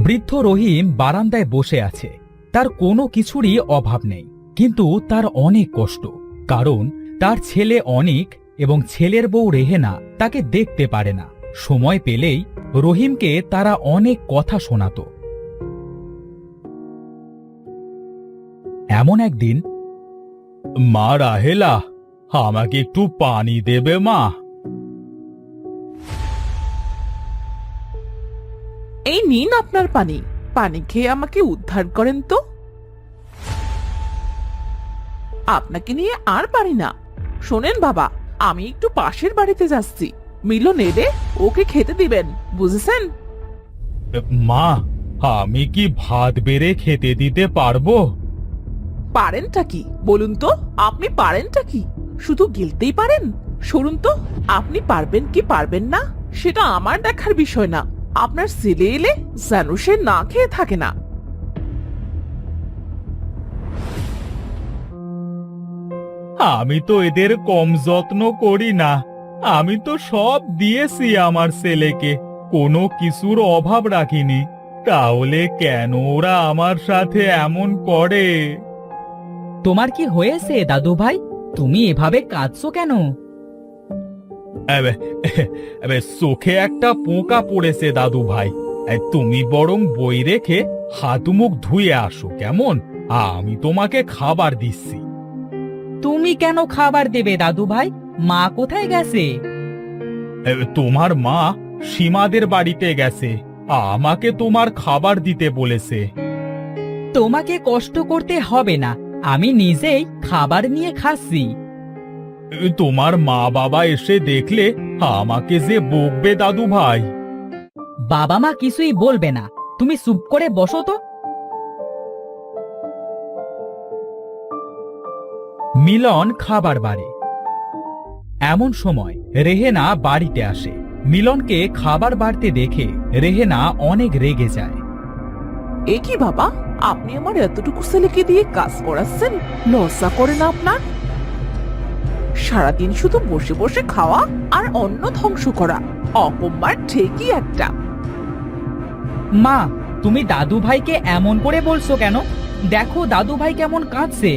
বৃদ্ধ রহিম বারান্দায় বসে আছে। তার কোনো কিছুরই অভাব নেই, কিন্তু তার অনেক কষ্ট। কারণ তার ছেলে অনিক এবং ছেলের বউ রেহেনা তাকে দেখতে পারে না। সময় পেলেই রহিমকে তারা অনেক কথা শোনাতো। এমন একদিন, মা রাহেলা, আমাকে একটু পানি দেবে মা? এই নিন আপনার পানি। পানি খেয়ে আমাকে উদ্ধার করেন তো। আপনাকে নিয়ে আর পারি না। শোনেন বাবা, আমি একটু পাশের বাড়িতে যাচ্ছি। মিলন এলে ওকে খেতে দিবেন, বুঝেছেন? মা, আমি কি ভাত বেড়ে খেতে দিতে পারবো? পারেনটা কি বলুন তো? আপনি পারেনটা কি? শুধু গিলতেই পারেন? শুনুন তো, আপনি পারবেন কি পারবেন না সেটা আমার দেখার বিষয় না। আপনার ছেলে এলে যেন সে না খেয়ে থাকে না। আমি তো এদের কম যত্ন করি না। আমি তো সব দিয়েছি আমার ছেলেকে, কোনো কিছুর অভাব রাখিনি। তাহলে কেন ওরা আমার সাথে এমন করে? তোমার কি হয়েছে দাদু ভাই? তুমি এভাবে কাঁদছো কেন? চোখে একটা পোকা পড়েছে দাদু ভাই। তুমি বরং বই রেখে হাত মুখ ধুয়ে আসো কেমন? আমি তোমাকে খাবার দিচ্ছি। তুমি কেন খাবার দেবে দাদু ভাই? মা কোথায় গেছে? তোমার মা সীমাদের বাড়িতে গেছে, আমাকে তোমার খাবার দিতে বলেছে। তোমাকে কষ্ট করতে হবে না, আমি নিজেই খাবার নিয়ে খাচ্ছি। তোমার মা বাবা এসে দেখলে আমাকে যে বকবে দাদু ভাই। বাবা মা কিছুই বলবে না, তুমি চুপ করে বসো তো। মিলন খাবার বাড়ে। এমন সময় রেহেনা বাড়িতে আসে। মিলনকে খাবার বাড়তে দেখে রেহেনা অনেক রেগে যায়। এ কি বাবা, আপনি আমার এতটুকু ছেলেকে দিয়ে কাজ করাচ্ছেন? লজ্জা করে না আপনার? সারাদিন শুধু বসে বসে খাওয়া আর অন্ন ধ্বংস করা, অপমান ঠিকই একটা। মা, তুমি দাদু ভাইকে এমন করে বলছো কেন? দেখো দাদু ভাই কেমন কাঁদছে।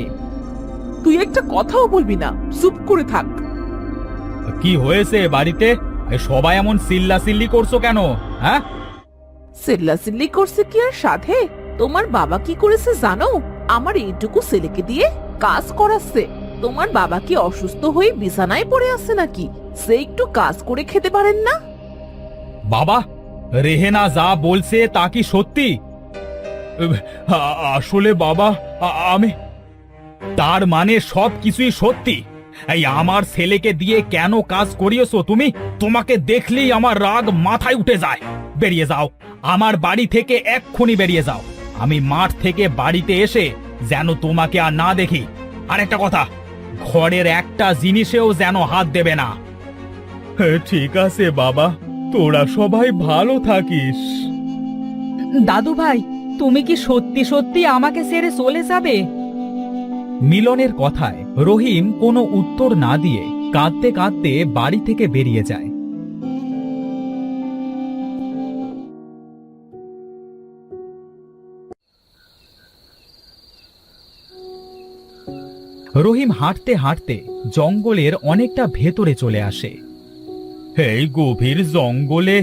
তুই একটা কথাও বলবি না, চুপ করে থাক। কি হয়েছে বাড়িতে? সবাই এমন চিল্লাচিল্লি করছো কেন? হ্যাঁ, চিল্লাচিল্লি করছে কি আর সাথে? তোমার বাবা কি করেছে জানো? আমার এইটুকু ছেলেকে দিয়ে কাজ করাচ্ছে। তোমার বাবা কি অসুস্থ হয়ে বিছানায় পড়ে আছে নাকি? সে একটু কাজ করে খেতে পারেন না? বাবা, রেহেনা যা বলছে তা কি সত্যি? আসলে বাবা, আমি... তার মানে সব কিছুই সত্যি? এই আমার ছেলেকে দিয়ে কেন কাজ করিয়েছো তুমি? তোমাকে দেখলেই আমার রাগ মাথায় উঠে যায়। বেরিয়ে যাও, আমার বাড়ি থেকে এক্ষুনি বেরিয়ে যাও। আমি মাঠ থেকে বাড়িতে এসে যেন তোমাকে আর না দেখি। আর একটা কথা, ঘরের একটা জিনিসেও যেন হাত দেবে না। ঠিক আছে বাবা, তোরা সবাই ভালো থাকিস। দাদু ভাই, তুমি কি সত্যি সত্যি আমাকে ছেড়ে চলে যাবে? মিলনের কথায় রহিম কোনো উত্তর না দিয়ে কাঁদতে কাঁদতে বাড়ি থেকে বেরিয়ে যায়। রহিম হাঁটতে হাঁটতে জঙ্গলের অনেকটা ভেতরে চলে আসে। এই গভীর জঙ্গলে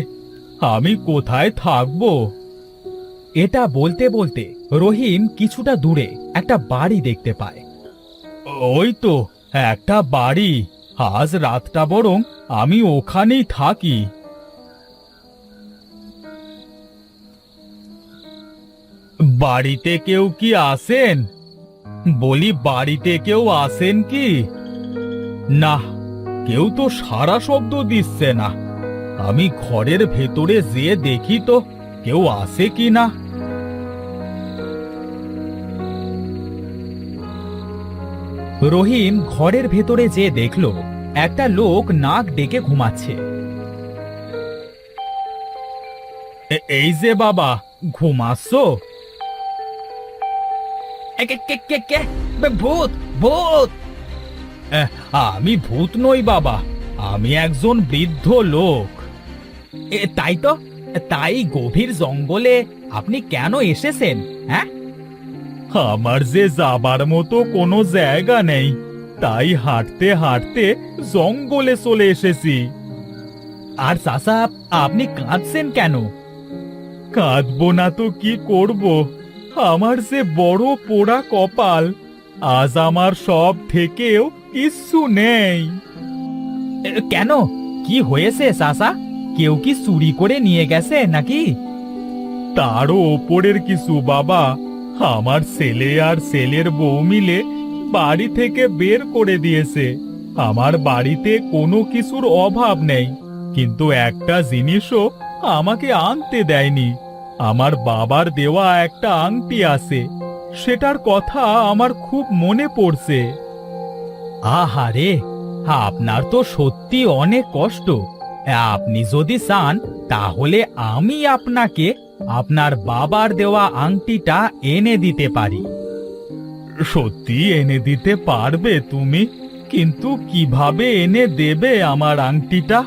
আমি কোথায় থাকবো? এটা বলতে বলতে রহিম কিছুটা দূরে একটা বাড়ি দেখতে পায়। ওই তো একটা বাড়ি। আজ রাতটা বরং আমি ওখানেই থাকি। বাড়িতে কেউ কি আছেন? বলি, বাড়িতে কেউ আছেন কি? না, কেউ তো সাড়া শব্দ দিচ্ছে না। আমি ঘরের ভেতরে যেয়ে দেখি তো কেউ আছে কি না। রহিম ঘরের ভেতরে যেয়ে দেখল একটা লোক নাক ডেকে ঘুমাচ্ছে। এই যে বাবা, ঘুমাচ্ছো? ভূত ভূত! আমি ভূত নই বাবা, আমি একজন বৃদ্ধ লোক। তাই তো, তাই গভীর জঙ্গলে আপনি কেন এসেছেন? হ্যাঁ, আমার যে যাবার মতো কোনো জায়গা নেই, তাই হাঁটতে হাঁটতে জঙ্গলে চলে এসেছি। আর চাচা, আপনি কাঁদছেন কেন? কাঁদবো না তো কি করব? আমার যে বড় পোড়া কপাল, আজ আমার সব থেকেও কিচ্ছু নেই। কেন, কি হয়েছে চাচা? কেউ কি চুরি করে নিয়ে গেছে নাকি? তারও ওপরের কিছু বাবা, আমার ছেলে আর ছেলের বউ মিলে বাড়ি থেকে বের করে দিয়েছে। আমার বাড়িতে কোনো কিছুর অভাব নেই, কিন্তু একটা জিনিসও আমাকে আনতে দেয়নি। আমার বাবার দেওয়া একটা আংটি আছে, সেটার কথা আমার খুব মনে পড়ছে। আহারে, আপনার তো সত্যি অনেক কষ্ট। আপনি যদি চান তাহলে আমি আপনাকে আপনার বাবার দেওয়া আংটিটা এনে দিতে পারি। সত্যি এনে দিতে পারবে তুমি? কিন্তু কিভাবে এনে দেবে আমার আংটিটা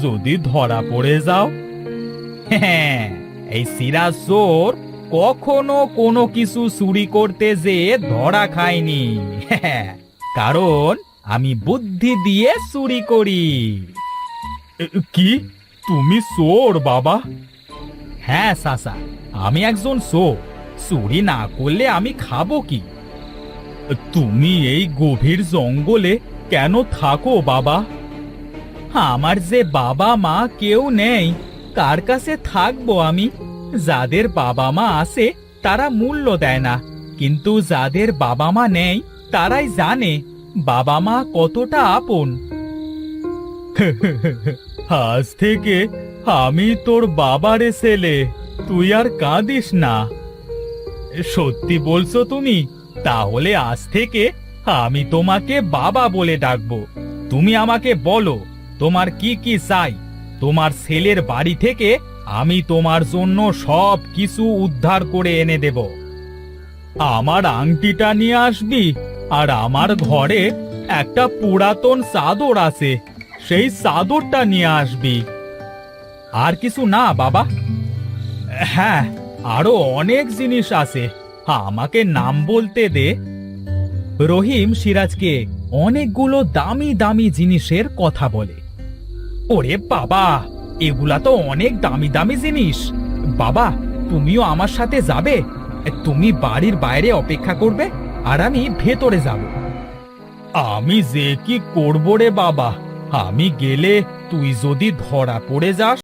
যদি ধরা পড়ে যাও? হ্যাঁ, এই সিরাজ চোর কখনো কোনো কিছু চুরি করতে যেয়ে ধরা খায়নি। হ্যাঁ, কারণ আমি বুদ্ধি দিয়ে চুরি করি। কি, তুমি চোর বাবা? হ্যাঁ চাচা, আমি একজন চোর। চুরি না করলে আমি খাবো কি? তুমি এই গভীর জঙ্গলে কেন থাকো বাবা? আমার যে বাবা মা কেউ নেই, কার কাছে থাকবো আমি? যাদের বাবা মা আছে তারা মূল্য দেয় না, কিন্তু যাদের বাবা মা নেই তারাই জানে বাবা মা কতটা আপন। আজ থেকে আমি তোর বাবারে ছেলে, তুই আর কাঁদিস না। সত্যি বলছো তুমি? তাহলে আজ থেকে আমি তোমাকে বাবা বলে ডাকবো। তুমি আমাকে বলো তোমার কি কি চাই। তোমার ছেলের বাড়ি থেকে আমি তোমার জন্য সব কিছু উদ্ধার করে এনে দেব। আমার আংটিটা নিয়ে আসবি, আর আমার ঘরে একটা পুরাতন চাদর আছে, সেই চাদরটা নিয়ে আসবি। আর কিছু না বাবা? হ্যাঁ, আরো অনেক জিনিস আছে, আমাকে নাম বলতে দে। রহিম সিরাজকে অনেকগুলো দামি দামি জিনিসের কথা বলে। ওরে বাবা, এগুলা তো অনেক দামি দামি জিনিস। বাবা, তুমিও আমার সাথে যাবে? তুমি বাড়ির বাইরে অপেক্ষা করবে আর আমি ভেতরে যাব। আমি যে কি করবো রে বাবা, আমি গেলে তুই যদি ধরা পড়ে যাস?